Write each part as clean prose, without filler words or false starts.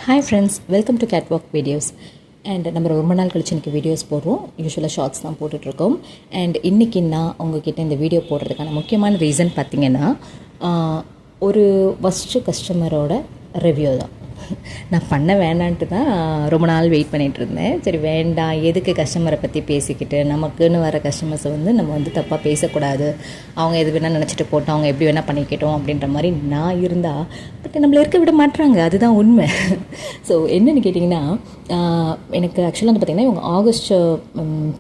Hi friends, welcome to catwalk videos. And நம்ம ரொம்ப நாள் கழிச்சு இன்றைக்கி வீடியோஸ் போடுறோம். யூஸ்வலாக ஷார்ட்ஸ் தான் போட்டுட்ருக்கோம். அண்ட் இன்றைக்கி நான் உங்ககிட்ட இந்த வீடியோ போடுறதுக்கான முக்கியமான ரீசன் பார்த்திங்கன்னா, ஒரு ஃபஸ்ட்டு கஸ்டமரோட ரிவ்யூ தான். நான் பண்ண வேண்டான்ட்டு தான் ரொம்ப நாள் வெயிட் பண்ணிகிட்டு இருந்தேன். சரி வேண்டாம், எதுக்கு கஸ்டமரை பற்றி பேசிக்கிட்டு, நமக்குன்னு வர கஸ்டமர்ஸை நம்ம தப்பாக பேசக்கூடாது, அவங்க எது வேணால் நினச்சிட்டு போட்டோம், அவங்க எப்படி வேணால் பண்ணிக்கிட்டோம் அப்படின்ற மாதிரி நான் இருந்தால், பட் நம்மளை இருக்க விட மாட்டுறாங்க, அதுதான் உண்மை. ஸோ என்னென்னு கேட்டிங்கன்னா, எனக்கு ஆக்சுவலாக வந்து பார்த்திங்கன்னா இவங்க ஆகஸ்ட்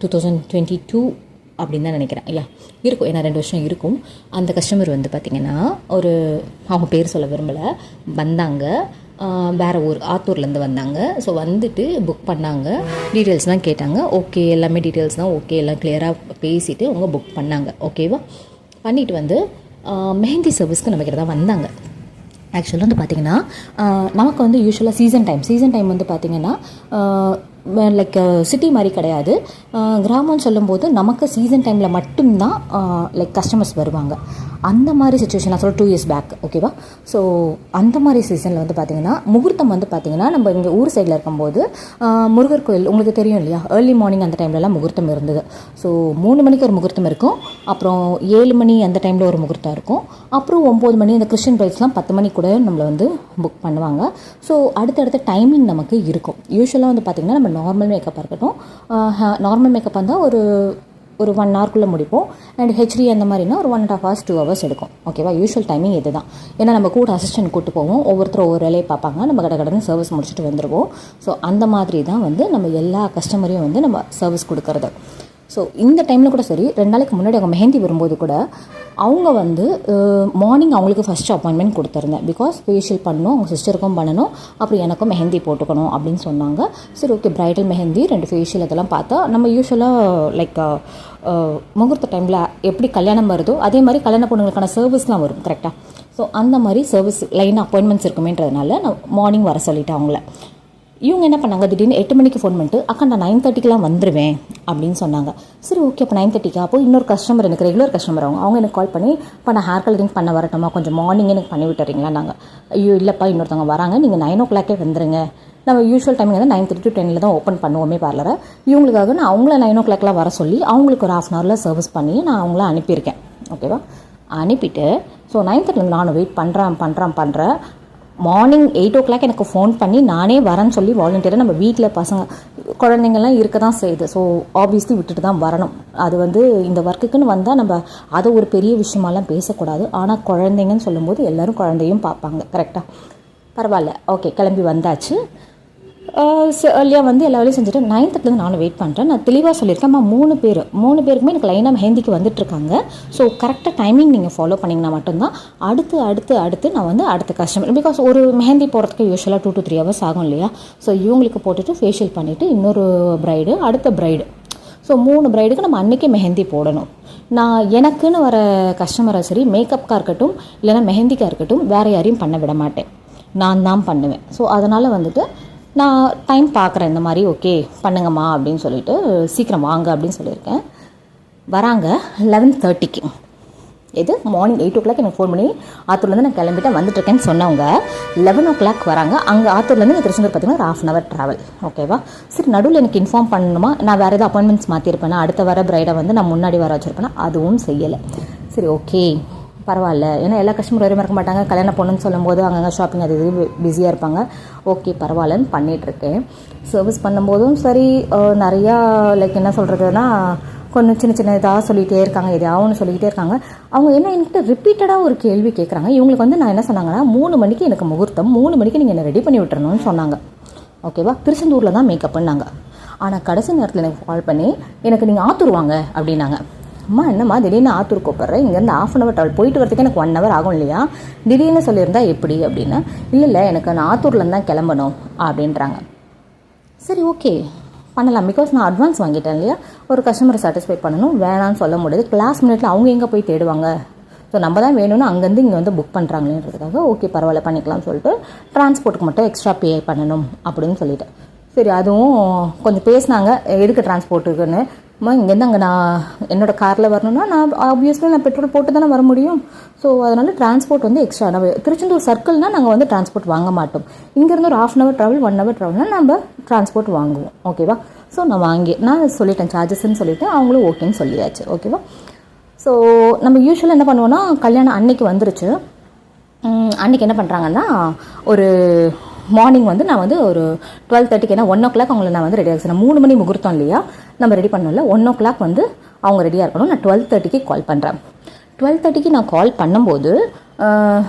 2022 அப்படின்னு தான் நினைக்கிறேன். இருக்கும், ஏன்னா 2 வருஷம் இருக்கும். அந்த கஸ்டமர் வந்து பார்த்திங்கன்னா அவங்க பேர் சொல்ல விரும்பலை, வந்தாங்க, வேறு ஊர் ஆத்தூர்லேருந்து வந்தாங்க. ஸோ வந்துட்டு புக் பண்ணாங்க, டீட்டெயில்ஸ்லாம் கேட்டாங்க. ஓகே, எல்லாமே டீட்டெயில்ஸ் தான் ஓகே, எல்லாம் கிளியராக பேசிவிட்டு அவங்க புக் பண்ணாங்க. ஓகேவா, பண்ணிவிட்டு வந்து மெஹந்தி சர்வீஸ்க்கு நம்மக்கிட்ட தான் வந்தாங்க. ஆக்சுவலாக வந்து பார்த்திங்கன்னா நமக்கு வந்து யூஸ்வலாக சீசன் டைம் வந்து பார்த்திங்கன்னா லைக் சிட்டி மாதிரி கிடையாது. கிராமம்னு சொல்லும்போது நமக்கு சீசன் டைமில் மட்டும்தான் லைக் கஸ்டமர்ஸ் வருவாங்க. அந்த மாதிரி சுச்சுவேஷன் நான் சொல்ல 2 years பேக். ஓகேவா, ஸோ அந்த மாதிரி சீசனில் வந்து பார்த்திங்கன்னா முகூர்த்தம் வந்து பார்த்திங்கன்னா நம்ம இங்கே ஊர் சைடில் இருக்கும்போது முருகர் கோயில் உங்களுக்கு தெரியும் இல்லையா, ஏர்லி மார்னிங் அந்த டைம்லலாம் முகூர்த்தம் இருந்தது. ஸோ 3 மணிக்கு ஒரு முகூர்த்தம் இருக்கும், அப்புறம் 7 மணி அந்த டைமில் ஒரு முகூர்த்தம் இருக்கும், அப்புறம் 9 மணி இந்த கிறிஸ்டின் பிரைட்ஸ்லாம் 10 மணி கூட நம்மளை வந்து புக் பண்ணுவாங்க. ஸோ அடுத்தடுத்த டைமிங் நமக்கு இருக்கும். யூஸ்வலாக வந்து பார்த்திங்கன்னா நம்ம நார்மல் மேக்கப்பாக இருக்கட்டும், நார்மல் மேக்கப் வந்தால் ஒரு 1 hourக்குள்ளே முடிப்போம். அண்ட் ஹெச்டி அந்த மாதிரினா ஒரு 1.5 hours 2 hours எடுக்கும். ஓகேவா, யூஸ்வல் டைமிங் இது தான். ஏன்னா நம்ம கூட அசிஸ்டன்ட் கூட்டு போவோம், ஒவ்வொருத்தரும் ஒவ்வொரு வேலையை பார்ப்பாங்க, நம்ம கடன்னு சர்வீஸ் முடிச்சுட்டு வந்துடுவோம். ஸோ அந்த மாதிரி தான் வந்து நம்ம எல்லா கஸ்டமரையும் வந்து நம்ம சர்வீஸ் கொடுக்கறது. ஸோ இந்த டைமில் கூட சரி, 2 நாளைக்கு முன்னாடி அவங்க மெஹந்தி வரும்போது கூட அவங்க வந்து மார்னிங் அவங்களுக்கு ஃபஸ்ட்டு அப்பாயின்மெண்ட் கொடுத்துருந்தேன். பிகாஸ் ஃபேஷியல் பண்ணணும், அவங்க சிஸ்டருக்கும் பண்ணணும், அப்புறம் எனக்கும் மெஹந்தி போட்டுக்கணும் அப்படின்னு சொன்னாங்க. சரி ஓகே, ப்ரைடல் மெஹந்தி 2 ஃபேஷியல் இதெல்லாம் பார்த்தா நம்ம யூஸ்வலாக லைக் முகூர்த்த டைமில் எப்படி கல்யாணம் வருதோ அதே மாதிரி கல்யாண பொண்ணுங்களுக்கான சர்வீஸ்லாம் வரும் கரெக்டாக. ஸோ அந்த மாதிரி சர்வீஸ் லைன் அப்பாயின்மெண்ட்ஸ் இருக்குமேன்றதுனால நான் மார்னிங் வர சொல்லிட்டேன் அவங்கள. இவங்க என்ன பண்ணாங்க, திடீர்னு 8 மணிக்கு ஃபோன் பண்ணிட்டு, அக்கா நான் 9:30க்குலாம் வந்துடுவேன் அப்படின்னு சொன்னாங்க. சரி ஓகே, அப்போ 9:30க்கா? அப்போ இன்னொரு கஸ்டமர், எனக்கு ரெகுலர் கஸ்டமர், அவங்க எனக்கு கால் பண்ணி, இப்போ நான் ஹேர் கலரிங் பண்ண வரட்டுமா, கொஞ்சம் மார்னிங் எனக்கு பண்ணி விட்டுறீங்களா? நாங்கள் ஐயோ இல்லைப்பா, இன்னொருத்தவங்க வராங்க, நீங்கள் 9 o'clock வந்துடுங்க. நம்ம யூஸ்வல் டைமிங் வந்து 9:30 to 10 தான் ஓப்பன் பண்ணுவோமே பார்லரை. இவங்களுக்காக நான் அவங்கள 9 o'clockலாம் வர சொல்லி அவங்களுக்கு ஒரு 1/2 hourல சர்வீஸ் பண்ணி நான் அவங்கள அனுப்பியிருக்கேன். ஓகேவா, அனுப்பிட்டு ஸோ 9:30 நானும் வெயிட் பண்ணுறேன். மார்னிங் 8 o'clock எனக்கு ஃபோன் பண்ணி நானே வரேன்னு சொல்லி வாலண்டியராக, நம்ம வீட்டில் பசங்க குழந்தைங்கள்லாம் இருக்க தான் செய்யுது. ஸோ ஆப்வியஸ்லி விட்டுட்டு தான் வரணும். அது வந்து இந்த ஒர்க்குக்குன்னு வந்தால் நம்ம அதை ஒரு பெரிய விஷயமாலாம் பேசக்கூடாது. ஆனால் குழந்தைங்கன்னு சொல்லும்போது எல்லோரும் குழந்தையும் பார்ப்பாங்க கரெக்டாக. பரவாயில்ல, ஓகே, கிளம்பி வந்தாச்சு. ஏர்லியாக வந்து எல்லா வேலையும் செஞ்சுட்டு 9:30 நானும் வெயிட் பண்ணுறேன். நான் தெளிவாக சொல்லியிருக்கேன், 3 பேருக்குமே எனக்கு லைனாக மெஹந்திக்கு வந்துட்டுருக்காங்க. ஸோ கரெக்டாக டைமிங் நீங்கள் ஃபாலோ பண்ணிங்கன்னா மட்டும்தான் அடுத்து நான் வந்து அடுத்த கஸ்டமர், பிகாஸ் ஒரு மெஹந்தி போடுறதுக்கு யூஸ்வலாக 2 to 3 hours ஆகும் இல்லையா. ஸோ இவங்களுக்கு போட்டுட்டு ஃபேஷியல் பண்ணிவிட்டு இன்னொரு ப்ரைடு, அடுத்த ப்ரைடு, ஸோ 3 ப்ரைடுக்கு நம்ம அன்றைக்கே மெஹந்தி போடணும். நான் எனக்குன்னு வர கஸ்டமரை சரி, மேக்கப்காக இருக்கட்டும் இல்லைனா மெஹந்திக்காக இருக்கட்டும், வேறு யாரையும் பண்ண விட மாட்டேன், நான் தான் பண்ணுவேன். ஸோ அதனால் வந்துட்டு நான் டைம் பார்க்குறேன், இந்த மாதிரி ஓகே பண்ணுங்கம்மா அப்படின்னு சொல்லிட்டு சீக்கிரம் வாங்க அப்படின்னு சொல்லியிருக்கேன். வராங்க 11:30க்கு. இது மார்னிங் 8 o'clock எனக்கு ஃபோன் பண்ணி ஆத்தூர்லேருந்து நான் கிளம்பிட்டேன் வந்துட்டுருக்கேன்னு சொன்னவங்க 11 o'clock வராங்க. அங்கே ஆத்தூர்லேருந்து எனக்கு திருச்செந்தூர் பார்த்திங்கன்னா ஒரு 1/2 hour ட்ராவல். ஓகேவா, சரி நடுவில் எனக்கு இன்ஃபார்ம் பண்ணணுமா, நான் வேறு ஏதாவது அப்பாயின்மெண்ட்ஸ் மாற்றிருப்பேனா, அடுத்த வர ப்ரைடை வந்து நான் முன்னாடி வர வச்சுருப்பேனா, அதுவும் செய்யலை. சரி ஓகே பரவாயில்ல, ஏன்னா எல்லா கஸ்டமர் வரையும் இருக்க மாட்டாங்க, கல்யாண பொண்ணுன்னு சொல்லும்போது அங்கங்கே ஷாப்பிங் அது இது பிஸியாக இருப்பாங்க. ஓகே பரவாயில்லன்னு பண்ணிகிட்ருக்கேன். சர்வீஸ் பண்ணும்போதும் சரி, நிறையா லைக் என்ன சொல்கிறதுனா கொஞ்சம் சின்ன இதாக சொல்லிகிட்டே இருக்காங்க, எதாவது சொல்லிக்கிட்டே இருக்காங்க. அவங்க என்ன என்கிட்ட ரிப்பீட்டடாக ஒரு கேள்வி கேட்குறாங்க. இவங்களுக்கு வந்து நான் என்ன சொன்னாங்கன்னா, 3 மணிக்கு எனக்கு முகூர்த்தம், 3 மணிக்கு நீங்கள் என்ன ரெடி பண்ணி விட்டுறணும்னு சொன்னாங்க. ஓகேவா, திருச்செந்தூரில் தான் மேக்கப்புன்னாங்க. ஆனால் கடைசி நேரத்தில் எனக்கு கால் பண்ணி, எனக்கு நீங்கள் ஆத்தூர் வாங்க அப்படின்னாங்க. அம்மா என்னம்மா திடீர்னு ஆத்தூர் கூப்பிட்றேன், இங்கேருந்து 1/2 hour ட்ராவல், போயிட்டு வரதுக்கு எனக்கு 1 hour ஆகும் இல்லையா, திடீர்னு சொல்லியிருந்தா எப்படி அப்படின்னா, இல்லை எனக்கு நான் ஆத்தூர்லேருந்து தான் கிளம்பணும் அப்படின்றாங்க. சரி ஓகே பண்ணலாம், பிகாஸ் நான் அட்வான்ஸ் வாங்கிட்டேன் இல்லையா, ஒரு கஸ்டமரை சாட்டிஸ்ஃபை பண்ணணும், வேணான்னு சொல்ல முடியாது. கிளாஸ் மினிட்ல அவங்க எங்கே போய் தேடுவாங்க, ஸோ நம்ம தான் வேணும்னு அங்கேருந்து இங்கே வந்து புக் பண்ணுறாங்களேன்றதுக்காக ஓகே பரவாயில்ல பண்ணிக்கலாம்னு சொல்லிட்டு டிரான்ஸ்போர்ட்டுக்கு மட்டும் எக்ஸ்ட்ரா பே பண்ணணும் அப்படின்னு சொல்லிட்டேன். சரி அதுவும் கொஞ்சம் பேசினாங்க, எதுக்கு டிரான்ஸ்போர்ட்டுக்குன்னு. இங்கேருந்து அங்கே நான் என்னோடய காரில் வரணும்னா நான் ஆப்வியஸ்லி நான் பெட்ரோல் போட்டு தானே வர முடியும். ஸோ அதனால் டிரான்ஸ்போர்ட் வந்து எக்ஸ்ட்ரா நம்ம திருச்செந்தூர் சர்க்கிள்னால் நாங்கள் வந்து டிரான்ஸ்போர்ட் வாங்க மாட்டோம். இங்கேருந்து ஒரு 1/2 hour ட்ராவல் 1 hour ட்ராவல்னால் நம்ம டிரான்ஸ்போர்ட் வாங்குவோம். ஓகேவா? ஸோ நான் சொல்லிட்டேன் சார்ஜஸ்ன்னு சொல்லிவிட்டு அவங்களும் ஓகேன்னு சொல்லியாச்சு. ஓகேவா? ஸோ நம்ம யூஸ்வலாக என்ன பண்ணுவோன்னா கல்யாணம் அன்னைக்கு வந்துருச்சு. அன்றைக்கி என்ன பண்ணுறாங்கன்னா ஒரு மார்னிங் வந்து நான் வந்து ஒரு 12:30 ஏன்னா 1 o'clock அவங்கள நான் வந்து ரெடி ஆகிடுச்சு. 3 மணி முகூர்த்தம் இல்லையா, நம்ம ரெடி பண்ணல. 1 o'clock வந்து அவங்க ரெடியாக இருக்கணும். நான் 12:30 கால் பண்ணுறேன். 12:30 நான் கால் பண்ணும்போது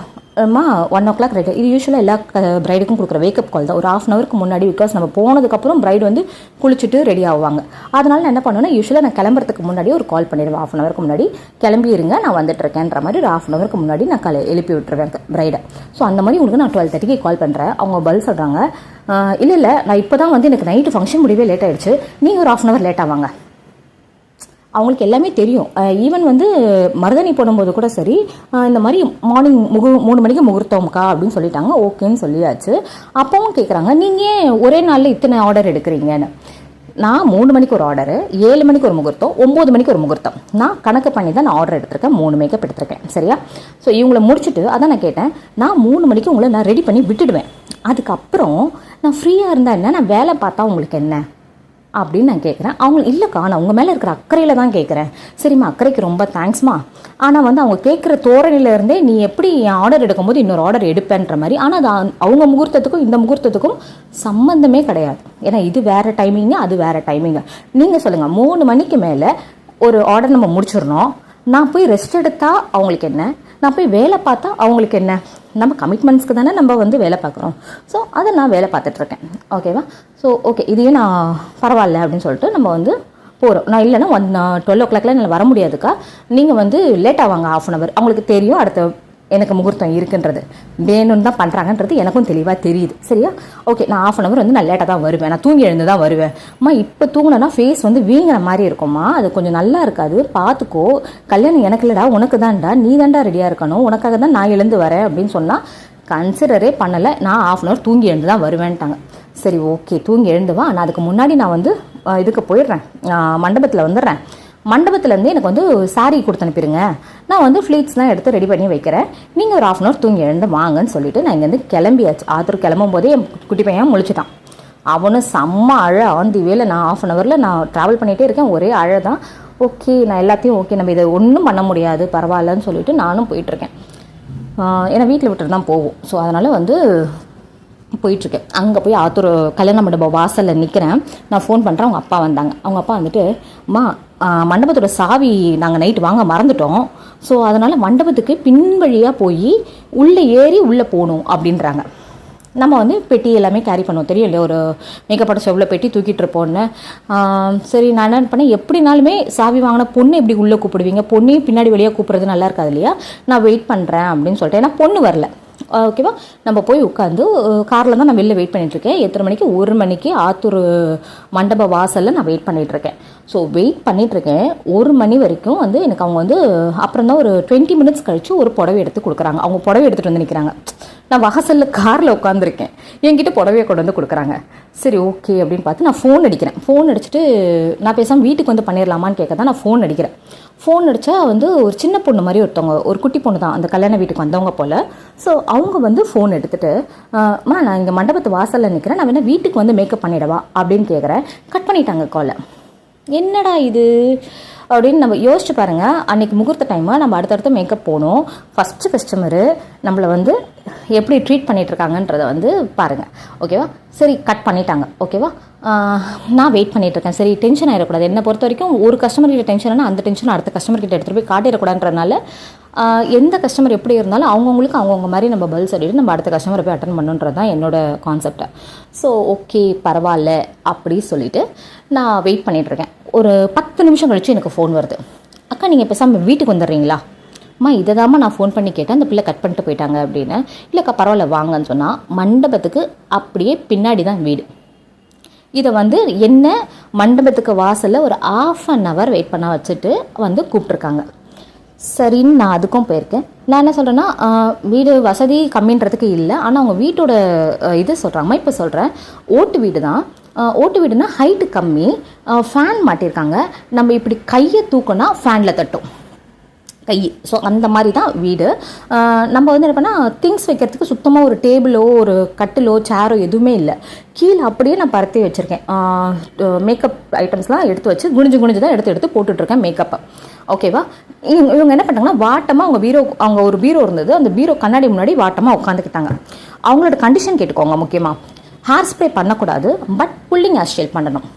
1 o'clock ரெடி. இது யூஸ்வலாக எல்லா பிரைடுக்கும் கொடுக்குற வேக்கப் கால் தான். ஒரு 1/2 hour முன்னாடி, பிகாஸ் நம்ம போனதுக்கப்புறம் பிரைடு வந்து குளிச்சுட்டு ரெடி ஆகுவாங்க. அதனால நான் என்ன பண்ணுவேன்னா யூஸ்வலாக நான் கிளம்புறதுக்கு முன்னாடி ஒரு கால் பண்ணிடுவேன். 1/2 hour முன்னாடி கிளம்பி இருங்க, நான் வந்துட்டுருக்கேன்ற மாதிரி ஒரு 1/2 hour முன்னாடி நான் எழுப்பி விட்டுருவேன் பிரைடை. ஸோ அந்த மாதிரி உங்களுக்கு நான் 12:30 கால் பண்ணுறேன். அவங்க பதில் சொல்கிறாங்க, இல்லை நான் இப்போ தான் வந்து எனக்கு நைட்டு ஃபங்க்ஷன் முடியவே லேட் ஆகிடுச்சு, நீங்கள் ஒரு 1/2 hour லேட்டாக வாங்க. அவங்களுக்கு எல்லாமே தெரியும். ஈவன் வந்து மருதணி போடும்போது கூட சரி, இந்த மாதிரி மார்னிங் 3 மணிக்கு முகூர்த்தம்க்கா அப்படின்னு சொல்லிட்டாங்க. ஓகேன்னு சொல்லியாச்சு. அப்பவும் கேட்குறாங்க, நீங்கள் ஒரே நாளில் இத்தனை ஆர்டர் எடுக்கிறீங்கன்னு. நான் 3 மணிக்கு ஒரு ஆர்டரு, 7 மணிக்கு ஒரு முகூர்த்தம், 9 மணிக்கு ஒரு முகூர்த்தம். நான் கணக்கு பண்ணி தான் நான் ஆர்டர் எடுத்திருக்கேன். 3 மேக்கப் எடுத்திருக்கேன். சரியா? ஸோ இவங்களை முடிச்சுட்டு அதான் நான் கேட்டேன், நான் 3 மணிக்கு உங்களை நான் ரெடி பண்ணி விட்டுடுவேன். அதுக்கப்புறம் நான் ஃப்ரீயாக இருந்தால் என்ன, நான் வேலை பார்த்தா உங்களுக்கு என்ன அப்படின்னு நான் கேட்குறேன். அவங்க இல்லைக்கா நான் உங்கள் மேலே இருக்கிற அக்கறையில் தான் கேட்குறேன். சரிம்மா, அக்கறைக்கு ரொம்ப தேங்க்ஸ்மா. ஆனால் வந்து அவங்க கேட்குற தோரணையிலேருந்தே நீ எப்படி என் ஆர்டர் எடுக்கும்போது இன்னொரு ஆர்டர் எடுப்பேன்ற மாதிரி. ஆனால் அது அவங்க முகூர்த்தத்துக்கும் இந்த முகூர்த்தத்துக்கும் சம்மந்தமே கிடையாது. ஏன்னா இது வேறு டைமிங்கு, அது வேறு டைமிங்கு. நீங்கள் சொல்லுங்கள், 3 மணிக்கு மேலே ஒரு ஆர்டர் நம்ம முடிச்சிடணும். நான் போய் ரெஸ்ட் எடுத்தால் அவங்களுக்கு என்ன, நான் போய் வேலை பார்த்தா அவங்களுக்கு என்ன? நம்ம கமிட்மெண்ட்ஸ்க்கு தானே நம்ம வந்து வேலை பார்க்குறோம். ஸோ அதை நான் வேலை பார்த்துட்ருக்கேன். ஓகேவா? ஸோ ஓகே, இதையே நான் பரவாயில்ல அப்படின்னு சொல்லிட்டு நம்ம வந்து போகிறோம். நான் இல்லைன்னா 12 o'clock என்னால் வர முடியாதுக்கா, நீங்கள் வந்து லேட்டாக வாங்க 1/2 hour. அவங்களுக்கு தெரியும் அடுத்த எனக்கு முகூர்த்தம் இருக்குன்றது, வேணும்னு தான் பண்ணுறாங்கன்றது எனக்கும் தெளிவாக தெரியுது. சரியா? ஓகே, நான் 1/2 hour வந்து நான் லேட்டாக தான் வருவேன், நான் தூங்கி எழுந்து தான் வருவேன். அம்மா இப்போ தூங்கினா ஃபேஸ் வந்து வீங்கிற மாதிரி இருக்கும்மா, அது கொஞ்சம் நல்லா இருக்காது, பார்த்துக்கோ. கல்யாணம் எனக்கு இல்லைடா, உனக்கு தான்டா, நீ தான்டா ரெடியாக இருக்கணும், உனக்காக தான் நான் எழுந்து வரேன் அப்படின்னு சொன்னால் கன்சிடரே பண்ணலை. நான் 1/2 hour தூங்கி எழுந்து தான் வருவேன்ட்டாங்க. சரி ஓகே, தூங்கி எழுந்துவா. நான் அதுக்கு முன்னாடி நான் வந்து இதுக்கு போயிடுறேன், மண்டபத்தில் வந்துடுறேன். மண்டபத்துலேருந்து எனக்கு வந்து சாரீ கொடுத்து அனுப்பிடுங்க, நான் வந்து ஃப்ளீட்ஸ்லாம் எடுத்து ரெடி பண்ணி வைக்கிறேன், நீங்கள் ஒரு 1/2 hour தூங்கி எழுந்து வாங்கன்னு சொல்லிவிட்டு நான் இங்கேருந்து கிளம்பியாச்சு. ஆத்தூர் கிளம்பும் போதே என் குட்டி பையன் முழிச்சிட்டான். அவனும் செம்ம அழ. ஆந்தி வேலை நான் 1/2 hour நான் ட்ராவல் பண்ணிகிட்டே இருக்கேன், ஒரே அழ தான். ஓகே, நான் எல்லாத்தையும் ஓகே, நம்ம இதை ஒன்றும் பண்ண முடியாது, பரவாயில்லன்னு சொல்லிவிட்டு நானும் போயிட்டுருக்கேன். ஏன்னா வீட்டில் விட்டுட்டு தான் போவோம். ஸோ அதனால் வந்து போயிட்டுருக்கேன். அங்கே போய் ஆத்தூர் கல்யாண மண்டபம் வாசலில் நிற்கிறேன். நான் ஃபோன் பண்ணுறேன். அவங்க அப்பா வந்தாங்க. அவங்க அப்பா வந்துட்டு, அம்மா மண்டபத்தோட சாவி நாங்கள் நைட்டு வாங்க மறந்துட்டோம், ஸோ அதனால் மண்டபத்துக்கு பின்வழியாக போய் உள்ளே ஏறி உள்ளே போகணும் அப்படின்றாங்க. நம்ம வந்து பெட்டி எல்லாமே கேரி பண்ணுவோம், தெரியும் இல்லையா, ஒரு மேக்கப் ஆர்டிஸ்ட் எவ்வளோ பெட்டி தூக்கிட்டு இருப்போன்னு. சரி, நான் என்ன பண்ணேன், எப்படினாலுமே சாவி வாங்கின பொண்ணு எப்படி உள்ளே கூப்பிடுவீங்க, பொண்ணையும் பின்னாடி வழியாக கூப்பிட்றது நல்லா இருக்காது இல்லையா, நான் வெயிட் பண்ணுறேன் அப்படின்னு சொல்லிட்டு. ஏன்னா பொண்ணு வரல. ஓகேவா? நம்ம போய் உட்காந்து காரில் தான் நான் வெளில வெயிட் பண்ணிகிட்ருக்கேன். எத்தனை மணிக்கு? 1 மணிக்கு ஆத்தூர் மண்டப வாசலில் நான் வெயிட் பண்ணிகிட்ருக்கேன். ஸோ வெயிட் பண்ணிகிட்ருக்கேன் 1 மணி வரைக்கும். வந்து எனக்கு அவங்க வந்து அப்புறம் தான் ஒரு 20 minutes கழித்து ஒரு புடவை எடுத்து கொடுக்குறாங்க. அவங்க புடவை எடுத்துகிட்டு வந்து நிற்கிறாங்க. நான் வாசலில் காரில் உட்காந்துருக்கேன், என்கிட்ட புடவையை கொண்டு வந்து கொடுக்குறாங்க. சரி ஓகே அப்படின்னு பார்த்து நான் ஃபோன் அடிக்கிறேன். ஃபோன் அடிச்சுட்டு நான் பேசாமல் வீட்டுக்கு வந்து பண்ணிடலாமான்னு கேட்க தான் நான் ஃபோன் அடிக்கிறேன். ஃபோன் அடித்தா வந்து ஒரு சின்ன பொண்ணு மாதிரி ஒருத்தவங்க, ஒரு குட்டி பொண்ணு தான், அந்த கல்யாண வீட்டுக்கு வந்தவங்க போல். ஸோ அவங்க வந்து ஃபோன் எடுத்துகிட்டு, நான் இங்கே மண்டபத்து வாசலில் நிற்கிறேன், நான் வேணால் வீட்டுக்கு வந்து மேக்கப் பண்ணிடவா அப்படின்னு கேட்குறேன். கட் பண்ணிட்டாங்க காலை. என்னடா இது அப்படின்னு நம்ம யோசிச்சு பாருங்கள். அன்றைக்கி முகூர்த்த டைமாக நம்ம அடுத்தடுத்து மேக்கப் போகணும். ஃபஸ்ட்டு கஸ்டமரு நம்மளை வந்து எப்படி ட்ரீட் பண்ணிகிட்ருக்காங்கன்றதை வந்து பாருங்கள். ஓகேவா? சரி, கட் பண்ணிட்டாங்க. ஓகேவா? நான் வெயிட் பண்ணிகிட்ருக்கேன். சரி, டென்ஷன் ஆகிடக்கூடாது. என்னை பொறுத்த வரைக்கும் ஒரு கஸ்டமர்கிட்ட டென்ஷன்னா அந்த டென்ஷன் அடுத்த கஸ்டமர்கிட்ட எடுத்துகிட்டு போய் காட்டிடக்கூடாதுன்றதுனால எந்த கஸ்டமர் எப்படி இருந்தாலும் அவங்கவுங்களுக்கு அவங்கவுங்க மாதிரி நம்ம பதில் சொல்லிவிட்டு நம்ம அடுத்த கஸ்டமரை போய் அட்டன் பண்ணுன்றது தான் என்னோடய கான்செப்டை. ஸோ ஓகே பரவாயில்ல அப்படி சொல்லிவிட்டு நான் வெயிட் பண்ணிகிட்ருக்கேன். ஒரு 10 நிமிஷம் கழித்து எனக்கு ஃபோன் வருது. அக்கா நீங்கள் பேசாமல் வீட்டுக்கு வந்துடுறீங்களா? அம்மா இதை தாம்மா நான் ஃபோன் பண்ணி கேட்டேன், அந்த பிள்ளை கட் பண்ணிட்டு போயிட்டாங்க அப்படின்னு. இல்லைக்கா பரவாயில்ல வாங்கன்னு சொன்னால், மண்டபத்துக்கு அப்படியே பின்னாடி தான் வீடு. இதை வந்து என்ன மண்டபத்துக்கு வாசலில் ஒரு 1/2 hour வெயிட் பண்ண வச்சுட்டு வந்து கூப்பிட்ருக்காங்க. சரின்னு நான் அதுக்கும் போயிருக்கேன். நான் என்ன சொல்கிறேன்னா, வீடு வசதி கம்மின்றதுக்கு இல்லை, ஆனால் அவங்க வீட்டோட இது சொல்கிறாங்கம்மா. இப்போ சொல்கிறேன், ஓட்டு வீடு தான், ஓட்டு வீடுனா ஹைட்டு கம்மி, ஃபேன் மாட்டியிருக்காங்க. நம்ம இப்படி கையை தூக்கினா ஃபேனில் தட்டும் கை. ஸோ அந்த மாதிரி தான் வீடு. நம்ம வந்து என்ன பண்ணால் திங்ஸ் வைக்கிறதுக்கு சுத்தமாக ஒரு டேபிளோ ஒரு கட்டிலோ சேரோ எதுவுமே இல்லை. கீழே அப்படியே நான் பரத்தி வச்சுருக்கேன். மேக்கப் ஐட்டம்ஸ்லாம் எடுத்து வச்சு குனிஞ்சு தான் எடுத்து போட்டுட்ருக்கேன் மேக்கப்பை. ஓகேவா? இவங்க என்ன பண்ணாங்கன்னா வாட்டமாக அவங்க ஒரு பீரோ இருந்தது, அந்த பீரோ கண்ணாடி முன்னாடி வாட்டமாக உட்காந்துக்கிட்டாங்க. அவங்களோட கண்டிஷன் கேட்டுக்கோங்க. முக்கியமாக ஹேர் ஸ்ப்ரே பண்ணக்கூடாது, பட் புல்லிங் ஹேர் ஸ்டைல் பண்ணணும்.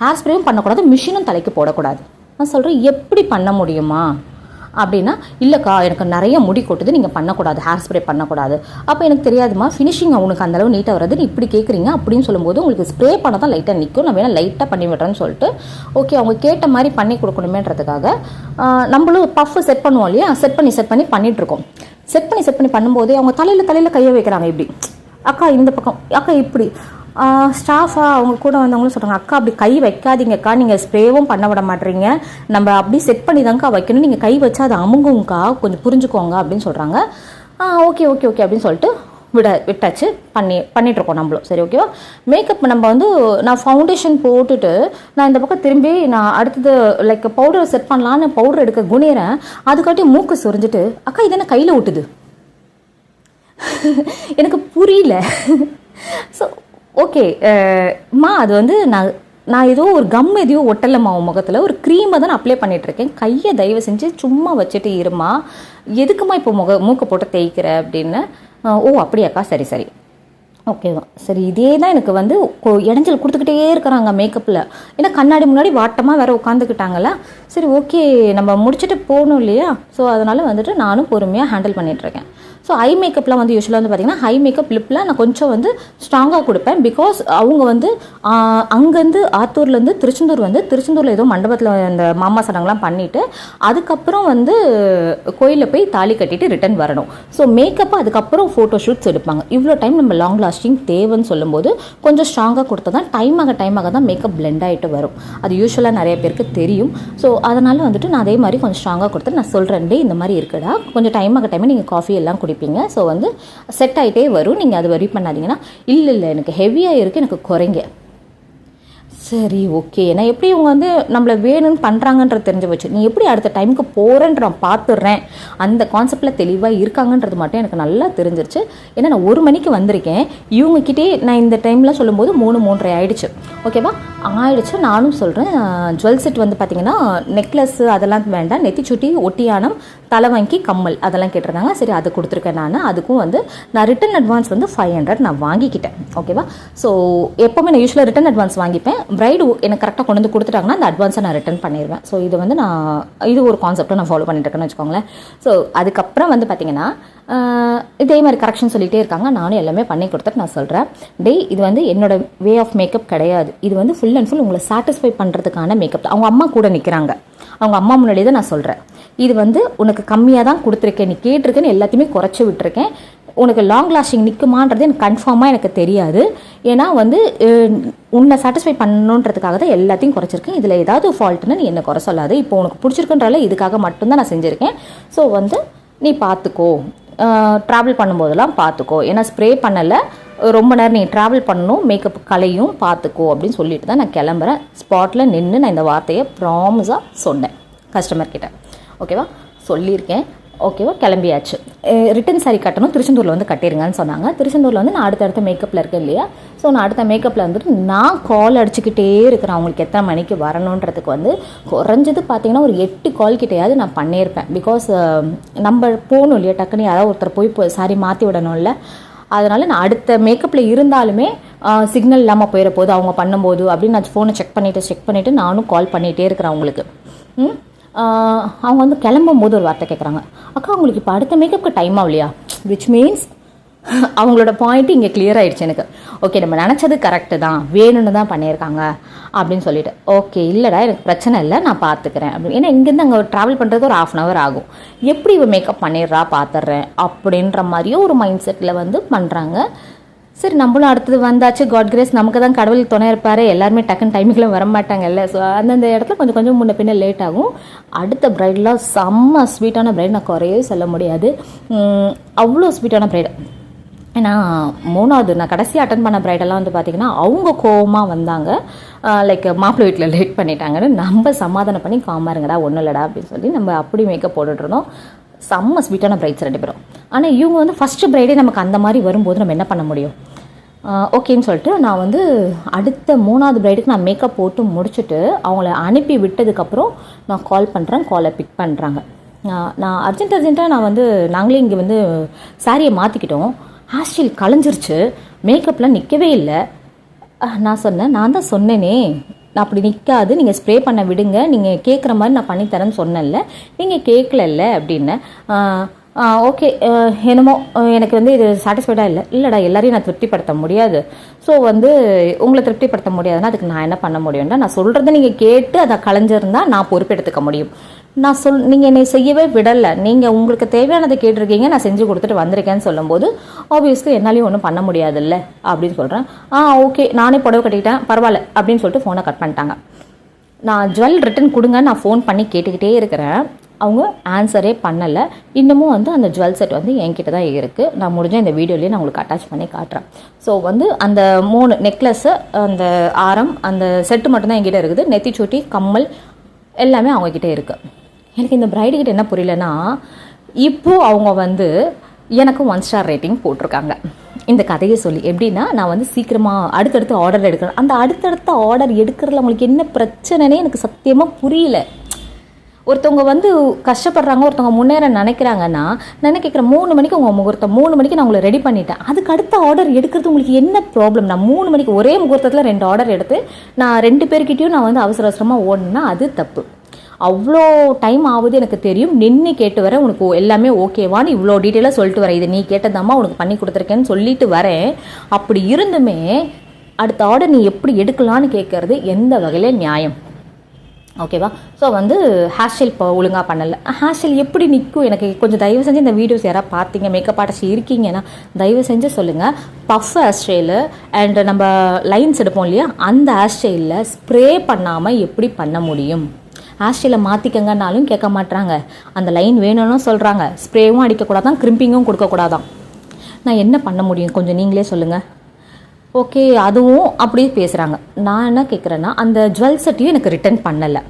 ஹேர் ஸ்ப்ரேவும் பண்ணக்கூடாது, மிஷினும் தலைக்கு போடக்கூடாது. நான் சொல்கிறேன் எப்படி பண்ண முடியுமா அப்படின்னா, இல்லைக்கா எனக்கு நிறைய முடி கொட்டுது, நீங்கள் பண்ணக்கூடாது, ஹேர் ஸ்ப்ரே பண்ணக்கூடாது. அப்போ எனக்கு தெரியாதுமா, ஃபினிஷிங் உனக்கு அந்தளவு நீட்டாக வராது, நீ இப்படி கேட்குறீங்க அப்படின்னு சொல்லும்போது உங்களுக்கு ஸ்ப்ரே பண்ண தான் லைட்டாக நிற்கும், நான் வேணால் லைட்டாக பண்ணி விடுறேன்னு சொல்லிட்டு ஓகே அவங்க கேட்ட மாதிரி பண்ணி கொடுக்கணுமேன்றதுக்காக நம்மளும் பஃப் செட் பண்ணுவோம் இல்லையா, செட் பண்ணி பண்ணிகிட்ருக்கோம். செட் பண்ணி பண்ணும்போதே அவங்க தலையில் கையை வைக்கிறாங்க. இப்படி அக்கா இந்த பக்கம், அக்கா இப்படி ஸ்டாஃபாக அவங்க கூட வந்தவங்களும் சொல்கிறாங்க, அக்கா அப்படி கை வைக்காதீங்கக்கா, நீங்கள் ஸ்ப்ரேவும் பண்ண விட மாட்டீங்க, நம்ம அப்படி செட் பண்ணி தாங்க்கா வைக்கணும், நீங்கள் கை வச்சா அது அமுங்குங்கக்கா, கொஞ்சம் புரிஞ்சுக்கோங்க அப்படின்னு சொல்கிறாங்க. ஓகே அப்படின்னு சொல்லிட்டு விட்டாச்சு. பண்ணிகிட்ருக்கோம் நம்மளும். சரி ஓகேவா? மேக்கப் நம்ம வந்து நான் ஃபவுண்டேஷன் போட்டுட்டு நான் இந்த பக்கம் திரும்பி நான் அடுத்தது லைக் பவுடர் செட் பண்ணலான்னு பவுடர் எடுக்க குனிறேன். அதுக்காட்டி மூக்கு சொரிஞ்சிட்டு, அக்கா இது என்ன கையில் விட்டுது எனக்கு புரியல. ஸோ ஓகே மா, அது வந்து நான் ஏதோ ஒரு கம் எதையோ ஒட்டலைம்மா உன் முகத்தில், ஒரு க்ரீமை தான் நான் அப்ளை பண்ணிகிட்ருக்கேன், கையை தயவு செஞ்சு சும்மா வச்சுட்டு இருமா, எதுக்குமா இப்போ மூக்கை போட்டு தேய்க்கிற அப்படின்னு. ஓ அப்படியாக்கா, சரி ஓகேவா. சரி இதே தான் எனக்கு வந்து இடைஞ்சல் கொடுத்துக்கிட்டே இருக்கிறாங்க மேக்கப்பில். ஏன்னா கண்ணாடி முன்னாடி வாட்டமாக வேறு உட்காந்துக்கிட்டாங்களா. சரி ஓகே நம்ம முடிச்சுட்டு போகணும் இல்லையா. ஸோ அதனால் வந்துட்டு நானும் பொறுமையாக ஹேண்டில் பண்ணிகிட்ருக்கேன். ஸோ ஐ மேக்கப்லாம் வந்து யூஸ்வலாக வந்து பார்த்திங்கன்னா ஹை மேக்கப் லிப்பில் நான் கொஞ்சம் வந்து ஸ்ட்ராங்காக கொடுப்பேன். பிகாஸ் அவங்க வந்து அங்கேருந்து ஆத்தூர்லேருந்து திருச்செந்தூரில் ஏதோ மண்டபத்தில் அந்த மாமா சடங்கெலாம் பண்ணிவிட்டு அதுக்கப்புறம் வந்து கோயிலில் போய் தாலி கட்டிட்டு ரிட்டன் வரணும். ஸோ மேக்கப்பு அதுக்கப்புறம் ஃபோட்டோ ஷூட்ஸ் எடுப்பாங்க. இவ்வளோ டைம் நம்ம லாங் லாஸ்டிங் தேவைன்னு சொல்லும்போது கொஞ்சம் ஸ்ட்ராங்காக கொடுத்தா தான் டைம் ஆக தான் மேக்கப் பிளெண்ட் ஆகிட்டு வரும். அது யூஸ்வலாக நிறைய பேருக்கு தெரியும். ஸோ அதனால் வந்துட்டு நான் அதே மாதிரி கொஞ்சம் ஸ்ட்ராங்காக கொடுத்து நான் சொல்கிறேன், இந்த மாதிரி இருக்குடா, கொஞ்சம் டைம் நீங்கள் காஃபி எல்லாம் குடிப்பீங்க, ஸோ வந்து செட் ஆகிட்டே வரும், நீங்கள் அது வரி பண்ணாதீங்கன்னா. இல்லை எனக்கு ஹெவியாக இருக்குது, எனக்கு குறைங்க. சரி ஓகே, நான் எப்படி இவங்க வந்து நம்மளை வேணும்னு பண்ணுறாங்கன்றது தெரிஞ்சு வச்சு, நீ எப்படி அடுத்த டைமுக்கு போகிறேன்ற நான் பார்த்துட்றேன், அந்த கான்செப்டில் தெளிவாக இருக்காங்கன்றது மட்டும் எனக்கு நல்லா தெரிஞ்சிருச்சு. ஏன்னா நான் 1 மணிக்கு வந்திருக்கேன், இவங்ககிட்டே நான் இந்த டைமில் சொல்லும்போது 3:30 ஆகிடுச்சு. ஓகேவா ஆயிடுச்சு. நானும் சொல்கிறேன், ஜுவல் செட் வந்து பார்த்திங்கன்னா நெக்லஸ்ஸு அதெல்லாம் வேண்டாம், நெத்திச்சுட்டி, ஒட்டியானம், தலைவங்கி, கம்மல் அதெல்லாம் கேட்டிருந்தாங்க. சரி அது கொடுத்துருக்கேன் நான். அதுக்கும் வந்து நான் ரிட்டன் அட்வான்ஸ் வந்து 500 நான் வாங்கிக்கிட்டேன். ஓகேவா. ஸோ எப்போவுமே நான் யூஸ்வலாக ரிட்டன் அட்வான்ஸ் வாங்கிப்பேன். பிரைடு எனக்கு கரெக்டாக கொண்டு வந்து கொடுத்துட்டாங்கன்னா அந்த அட்வான்ஸை நான் ரிட்டன் பண்ணிடுவேன். ஸோ இது வந்து இது ஒரு கான்செப்ட்டை நான் ஃபாலோ பண்ணிட்டு இருக்கேன்னு வச்சுக்கோங்களேன். ஸோ அதுக்கப்புறம் வந்து பார்த்திங்கன்னா இதே மாதிரி கரெக்ஷன் சொல்லிகிட்டே இருக்காங்க. நானும் எல்லாமே பண்ணி கொடுத்துட்டு நான் சொல்கிறேன், இது வந்து என்னோட வே ஆஃப் மேக்கப் கிடையாது, இது வந்து ஃபுல் அண்ட் ஃபுல் உங்களை சாட்டிஸ்ஃபை பண்ணுறதுக்கான மேக்கப். அவங்க அம்மா கூட நிற்கிறாங்க, அவங்க அம்மா முன்னாடி தான் நான் சொல்கிறேன், இது வந்து உனக்கு கம்மியாக தான் கொடுத்துருக்கேன், நீ கேட்டிருக்கேன்னு எல்லாத்தையுமே குறைச்சி விட்டுருக்கேன், உனக்கு லாங் லாஸ்டிங் நிற்குமான்றது எனக்கு கன்ஃபார்மாக எனக்கு தெரியாது. ஏன்னா வந்து உன்னை சாட்டிஸ்ஃபை பண்ணணுன்றதுக்காக தான் எல்லாத்தையும் குறைச்சிருக்கேன். இதில் ஏதாவது ஃபால்ட்டுன்னு நீ என்ன குறை சொல்லாது. இப்போ உனக்கு பிடிச்சிருக்குன்றால இதுக்காக மட்டும்தான் நான் செஞ்சுருக்கேன். ஸோ வந்து நீ பார்த்துக்கோ, ட்ராவல் பண்ணும்போதெல்லாம் பார்த்துக்கோ, ஏன்னா ஸ்ப்ரே பண்ணலை, ரொம்ப நேரம் நீ ட்ராவல் பண்ணணும், மேக்கப் கலையும் பார்த்துக்கோ அப்படின்னு சொல்லிட்டு தான் நான் கிளம்புறேன். ஸ்பாட்டில் நின்று நான் இந்த வார்த்தையை ப்ராமிஸாக சொன்னேன் கஸ்டமர்கிட்ட. ஓகேவா சொல்லியிருக்கேன். ஓகேவா கிளம்பியாச்சு. ரிட்டன் சாரி கட்டணும், திருச்செந்தூரில் வந்து கட்டிருங்கன்னு சொன்னாங்க. திருச்செந்தூரில் வந்து நான் அடுத்த மேக்கப்பில் இருக்கேன் இல்லையா. ஸோ நான் அடுத்த மேக்கப்பில் வந்துட்டு நான் கால் அடிச்சுக்கிட்டே இருக்கிறேன், அவங்களுக்கு எத்தனை மணிக்கு வரணுன்றதுக்கு வந்து குறைஞ்சது பார்த்தீங்கன்னா ஒரு 8 கால் கிட்டையாவது நான் பண்ணியிருப்பேன். பிகாஸ் நம்ம போகணும் இல்லையா, டக்குன்னு யாராவது ஒருத்தர் போய் சாரி மாற்றி விடணும்ல. அதனால் நான் அடுத்த மேக்கப்பில் இருந்தாலுமே சிக்னல் இல்லாமல் போயிட போது அவங்க பண்ணும்போது அப்படின்னு நான் ஃபோனை செக் பண்ணிவிட்டு நானும் கால் பண்ணிகிட்டே இருக்கிறேன் அவங்களுக்கு. அவங்க வந்து கிளம்பும் போது ஒரு வார்த்தை கேட்குறாங்க, அக்கா உங்களுக்கு இப்போ அடுத்த மேக்கப்புக்கு டைம் ஆகலையா? விச் மீன்ஸ் அவங்களோட பாயிண்ட்டு இங்கே கிளியர் ஆகிடுச்சு எனக்கு. ஓகே நம்ம நினச்சது கரெக்டு தான், வேணும்னு தான் பண்ணியிருக்காங்க அப்படின்னு சொல்லிட்டு. ஓகே இல்லைடா எனக்கு பிரச்சனை இல்லை, நான் பார்த்துக்கிறேன் அப்படின்னு. ஏன்னா இங்கேருந்து அங்கே ட்ராவல் பண்ணுறது ஒரு 1/2 hour ஆகும், எப்படி இவ மேக்கப் பண்ணிடுறா பார்த்துட்றேன் அப்படின்ற மாதிரியும் ஒரு மைண்ட் செட்டில் வந்து பண்ணுறாங்க. சரி நம்மளும் அடுத்தது வந்தாச்சு, காட் கிரேஸ், நமக்கு தான் கடவுள் துணை இருப்பார், எல்லாருமே டக்குன்னு டைமிங்கில் வரமாட்டாங்கல்ல. ஸோ அந்தந்த இடத்துல கொஞ்சம் முன்ன பின்ன லேட் ஆகும். அடுத்த ப்ரைடெலாம் செம்ம ஸ்வீட்டான ப்ரைட், நான் குறையே சொல்ல முடியாது, அவ்வளோ ஸ்வீட்டான ப்ரைடு. ஏன்னா 3வது நான் கடைசி அட்டன் பண்ண பிரைடெல்லாம் வந்து பார்த்திங்கன்னா அவங்க கோவமாக வந்தாங்க. லைக் மாப்பிள்ளை வீட்டில் லேட் பண்ணிட்டாங்கன்னு நம்ம சமாதானம் பண்ணி காமாருங்கடா ஒன்றும் இல்லைடா அப்படின்னு சொல்லி நம்ம அப்படி மேக்கப் போட்டுட்டு இருந்தோம். செம்ம ஸ்வீட்டான பிரைட்ஸ் 2 பேரும். ஆனால் இவங்க வந்து ஃபஸ்ட்டு பிரைடே நமக்கு அந்த மாதிரி வரும்போது நம்ம என்ன பண்ண முடியும்? ஓகேன்னு சொல்லிட்டு நான் வந்து அடுத்த 3வது பிரைடுக்கு நான் மேக்கப் போட்டு முடிச்சுட்டு அவங்கள அனுப்பி விட்டதுக்கப்புறம் நான் கால் பண்ணுறேன். காலை பிக் பண்ணுறாங்க. நான் அர்ஜென்ட்டாக நான் வந்து நாங்களே இங்கே வந்து சாரியை மாற்றிக்கிட்டோம். ஹேர் ஸ்டைல் கலைஞ்சிருச்சு, மேக்கப்லாம் நிற்கவே இல்லை. நான் சொன்னேன், நான் தான் சொன்னேனே நான் அப்படி நிற்காது, நீங்கள் ஸ்ப்ரே பண்ண விடுங்க, நீங்கள் கேட்குற மாதிரி நான் பண்ணித்தரேன்னு சொன்னேன்ல, நீங்கள் கேட்கலல்ல அப்படின்னு. ஓகே என்னமோ எனக்கு வந்து இது சாட்டிஸ்ஃபைடாக இல்லைடா எல்லாரையும் நான் திருப்திப்படுத்த முடியாது. ஸோ வந்து உங்களை திருப்திப்படுத்த முடியாதுன்னா அதுக்கு நான் என்ன பண்ண முடியும்னா, நான் சொல்கிறத நீங்கள் கேட்டு அதை கலைஞ்சிருந்தா நான் பொறுப்பெடுத்துக்க முடியும். நீங்கள் என்னை செய்யவே விடலை, நீங்கள் உங்களுக்கு தேவையானதை கேட்டிருக்கீங்க, நான் செஞ்சு கொடுத்துட்டு வந்திருக்கேன்னு சொல்லும்போது ஆப்வியஸ்லி என்னாலையும் ஒன்றும் பண்ண முடியாதுல்ல அப்படின்னு சொல்கிறேன். ஓகே நானே புடவை கட்டிக்கிட்டேன் பரவாயில்ல அப்படின்னு சொல்லிட்டு ஃபோனை கட் பண்ணிட்டாங்க. நான் ஜுவல் ரிட்டன் கொடுங்க நான் ஃபோன் பண்ணி கேட்டுக்கிட்டே இருக்கிறேன். அவங்க ஆன்சரே பண்ணலை. இன்னமும் வந்து அந்த ஜுவல் செட் வந்து என்கிட்ட தான் இருக்குது. நான் முடிஞ்ச இந்த வீடியோலேயே நான் உங்களுக்கு அட்டாச் பண்ணி காட்டுறேன். ஸோ வந்து அந்த 3 நெக்லஸ்ஸு, அந்த ஆரம், அந்த செட்டு மட்டும்தான் என்கிட்ட இருக்குது. நெத்திச்சூட்டி, கம்மல் எல்லாமே அவங்கக்கிட்ட இருக்குது. எனக்கு இந்த பிரைடுக்கிட்ட என்ன புரியலன்னா, இப்போது அவங்க வந்து எனக்கு 1 ஸ்டார் ரேட்டிங் போட்டிருக்காங்க இந்த கதையை சொல்லி. எப்படின்னா நான் வந்து சீக்கிரமாக அடுத்தடுத்து ஆர்டர் எடுக்கிறேன். அந்த அடுத்தடுத்த ஆர்டர் எடுக்கிறதுல அவங்களுக்கு என்ன பிரச்சனைனே எனக்கு சத்தியமாக புரியல. ஒருத்தவங்க வந்து கஷ்டப்படுறாங்க, ஒருத்தவங்க முன்னேற நினைக்கிறாங்கன்னா, நினைக்கிற 3 மணிக்கு உங்கள் முகூர்த்தம், 3 மணிக்கு நான் உங்களை ரெடி பண்ணிட்டேன், அதுக்கு அடுத்த ஆர்டர் எடுக்கிறது உங்களுக்கு என்ன ப்ராப்ளம்? நான் 3 மணிக்கு ஒரே முகூர்த்தத்தில் 2 ஆர்டர் எடுத்து நான் 2 பேர்கிட்டையும் நான் வந்து அவசர அவசரமாக ஓடணுன்னா அது தப்பு. அவ்வளோ டைம் ஆகுது எனக்கு தெரியும், நின்று கேட்டு வரேன், உனக்கு எல்லாமே ஓகேவான்னு இவ்வளோ டீட்டெயிலாக சொல்லிட்டு வரேன், இது நீ கேட்டதாம்மா உனக்கு பண்ணி கொடுத்துருக்கேன்னு சொல்லிட்டு வரேன். அப்படி இருந்துமே அடுத்த ஆர்டர் நீ எப்படி எடுக்கலான்னு கேட்குறது எந்த வகையில் நியாயம்? ஓகேவா? ஸோ வந்து ஹேர் ஸ்டைல் இப்போ ஒழுங்காக பண்ணலை. ஹேர் ஸ்டைல் எப்படி நிற்கும் எனக்கு கொஞ்சம் தயவு செஞ்சு இந்த வீடியோஸ் யாராவது பார்த்தீங்க, மேக்கப் ஆர்டிஸ்ட் இருக்கீங்கன்னா தயவு செஞ்சு சொல்லுங்கள். பஃப் ஹேர் ஸ்டைலு அண்ட் நம்ம லைன்ஸ் எடுப்போம் இல்லையா, அந்த ஹேர் ஸ்டைலில் ஸ்ப்ரே பண்ணாமல் எப்படி பண்ண முடியும்? ஹேர் ஸ்டைலை மாற்றிக்கங்கன்னாலும் கேட்க மாட்டுறாங்க, அந்த லைன் வேணும்னு சொல்கிறாங்க, ஸ்ப்ரேவும் அடிக்கக்கூடாதான், கிரிம்பிங்கும் கொடுக்கக்கூடாதான். நான் என்ன பண்ண முடியும் கொஞ்சம் நீங்களே சொல்லுங்கள். ஓகே அதுவும் அப்படியே பேசுகிறாங்க. நான் என்ன கேட்குறேன்னா, அந்த ஜுவல் செட்டையும் எனக்கு ரிட்டர்ன் பண்ணலை.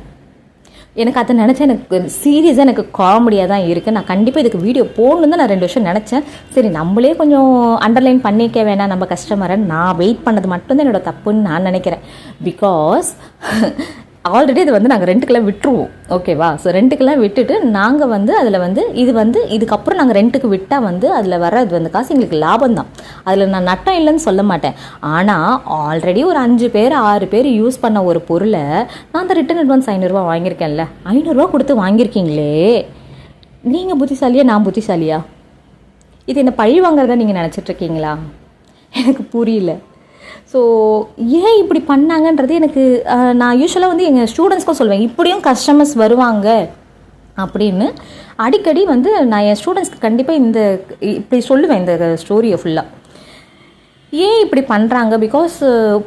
எனக்கு அதை நினச்சா எனக்கு சீரியஸாக எனக்கு காமெடியாக தான் இருக்குது. நான் கண்டிப்பாக இதுக்கு வீடியோ போடணுன்னு தான் நான் 2 வருஷம் நினச்சேன். சரி நம்மளே கொஞ்சம் அண்டர்லைன் பண்ணிக்க வேணாம் நம்ம கஸ்டமரை, நான் வெயிட் பண்ணது மட்டும்தான் என்னோடய தப்புன்னு நான் நினைக்கிறேன். பிகாஸ் ஆல்ரெடி இது வந்து நாங்கள் ரெண்ட்டுக்கெல்லாம் விட்டுருவோம். ஓகேவா? ஸோ ரெண்ட்டுக்கெல்லாம் விட்டுட்டு நாங்கள் வந்து அதில் வந்து இதுக்கப்புறம் நாங்கள் ரெண்ட்டுக்கு விட்டால் வந்து அதில் வர்றது வந்து காசு எங்களுக்கு லாபம் தான். அதில் நான் நட்டம் இல்லைன்னு சொல்ல மாட்டேன். ஆனால் ஆல்ரெடி ஒரு 5 பேர் 6 பேர் யூஸ் பண்ண ஒரு பொருளை நான் அந்த ரிட்டன் அட்வான்ஸ் 500 ரூபா வாங்கியிருக்கேன்ல, 500 ரூபா கொடுத்து வாங்கியிருக்கீங்களே, நீங்கள் புத்திசாலியா நான் புத்திசாலியா? இது என்ன பழி வாங்குறதா நீங்கள் நினச்சிட்ருக்கீங்களா? எனக்கு புரியல. ஸோ ஏன் இப்படி பண்ணாங்கன்றது எனக்கு நான் யூஸ்வலாக வந்து எங்கள் ஸ்டூடெண்ட்ஸ்க்கும் சொல்லுவேன், இப்படியும் கஸ்டமர்ஸ் வருவாங்க அப்படின்னு அடிக்கடி வந்து நான் என் ஸ்டூடெண்ட்ஸ்க்கு கண்டிப்பாக இப்படி சொல்லுவேன் இந்த ஸ்டோரியை ஃபுல்லாக. ஏன் இப்படி பண்ணுறாங்க? பிகாஸ்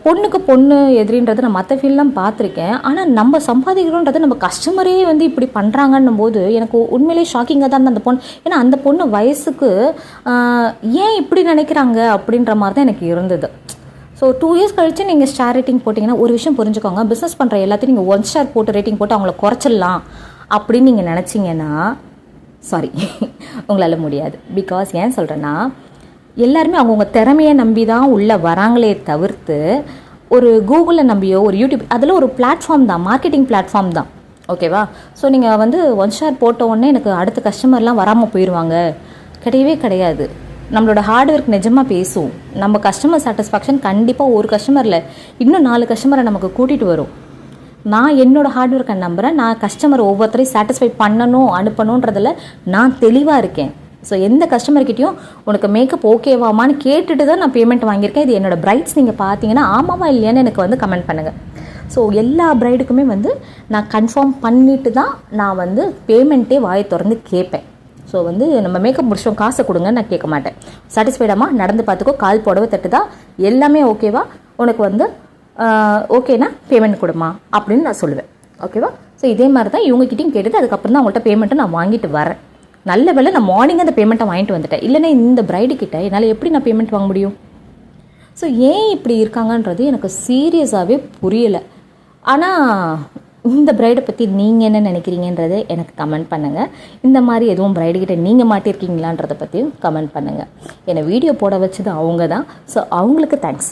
பொண்ணுக்கு பொண்ணு எதிரின்றது நான் மற்ற ஃபீல்டெலாம் பார்த்துருக்கேன். ஆனால் நம்ம சம்பாதிக்கிறோன்றது நம்ம கஸ்டமரே வந்து இப்படி பண்ணுறாங்கன்னும் போது எனக்கு உண்மையிலேயே ஷாக்கிங்காக தான் அந்த பொண்ணு. ஏன்னா அந்த பொண்ணு வயசுக்கு ஏன் இப்படி நினைக்கிறாங்க அப்படின்ற மாதிரி தான் எனக்கு இருந்தது. ஸோ 2 இயர்ஸ் கழிச்சு நீங்கள் ஸ்டார் ரேட்டிங் போட்டிங்கன்னா ஒரு விஷயம் புரிஞ்சுக்கோங்க, பிஸ்னஸ் பண்ணுற எல்லாத்தையும் நீங்கள் 1 ஸ்டார் போட்டு ரேட்டிங் போட்டு அவங்கள குறைச்சிடலாம் அப்படின்னு நீங்கள் நினச்சிங்கன்னா சாரி உங்களால் முடியாது. பிகாஸ் ஏன் சொல்கிறேன்னா, எல்லாருமே அவங்கவுங்க திறமையை நம்பி தான் உள்ளே வராங்களே தவிர்த்து ஒரு கூகுளில் நம்பியோ ஒரு யூடியூப் அதில் ஒரு பிளாட்ஃபார்ம் தான், மார்க்கெட்டிங் பிளாட்ஃபார்ம் தான். ஓகேவா? ஸோ நீங்கள் வந்து 1 ஸ்டார் போட்ட உடனே எனக்கு அடுத்த கஸ்டமர்லாம் வராமல் போயிடுவாங்க, கிடையவே கிடையாது. நம்மளோட ஹார்ட் ஒர்க் நிஜமாக பேசும். நம்ம கஸ்டமர் சாட்டிஸ்ஃபேக்ஷன் கண்டிப்பாக ஒரு கஸ்டமரில் இன்னும் 4 கஸ்டமரை நமக்கு கூட்டிகிட்டு வரும். நான் என்னோடய ஹார்ட் ஒர்க்கை நம்புகிறேன். நான் கஸ்டமர் ஒவ்வொருத்தரையும் சாட்டிஸ்ஃபை பண்ணணும் அனுப்பணுன்றதில் நான் தெளிவாக இருக்கேன். ஸோ எந்த கஸ்டமர்கிட்டையும் உனக்கு மேக்கப் ஓகேவாமான்னு கேட்டுட்டு தான் நான் பேமெண்ட் வாங்கியிருக்கேன். இது என்னோடய பிரைட்ஸ் நீங்கள் பார்த்தீங்கன்னா ஆமாவா இல்லையான்னு எனக்கு வந்து கமெண்ட் பண்ணுங்கள். ஸோ எல்லா பிரைடுக்குமே வந்து நான் கன்ஃபார்ம் பண்ணிட்டு தான் நான் வந்து பேமெண்ட்டே வாயை திறந்து கேட்பேன். ஸோ வந்து நம்ம மேக்கப் முடிச்சோம் காசை கொடுங்கன்னு நான் கேட்க மாட்டேன். சாட்டிஸ்ஃபைடாமா, நடந்து பார்த்துக்கோ, கால் புடவை தட்டுதா, எல்லாமே ஓகேவா, உனக்கு வந்து ஓகேனா பேமெண்ட் கொடுமா அப்படின்னு நான் சொல்லுவேன். ஓகேவா? ஸோ இதே மாதிரி தான் இவங்ககிட்டையும் கேட்டுட்டு அதுக்கப்புறம் தான் அவங்கள்ட்ட பேமெண்ட்டை நான் வாங்கிட்டு வரேன். நல்ல வேளை நான் மார்னிங் அந்த பேமெண்ட்டை வாங்கிட்டு வந்துட்டேன். இல்லைன்னா இந்த பிரைடு கிட்ட என்னால் எப்படி நான் பேமெண்ட் வாங்க முடியும்? ஸோ ஏன் இப்படி இருக்காங்கன்றது எனக்கு சீரியஸாகவே புரியலை. ஆனால் இந்த பிரைடை பற்றி நீங்கள் என்ன நினைக்கிறீங்கன்றதை எனக்கு கமெண்ட் பண்ணுங்கள். இந்த மாதிரி எதுவும் பிரைடு கிட்ட நீங்கள் மாட்டியிருக்கீங்களான்றதை பற்றியும் கமெண்ட் பண்ணுங்கள். என்னை வீடியோ போட வச்சது அவங்க தான். ஸோ அவங்களுக்கு தேங்க்ஸ்.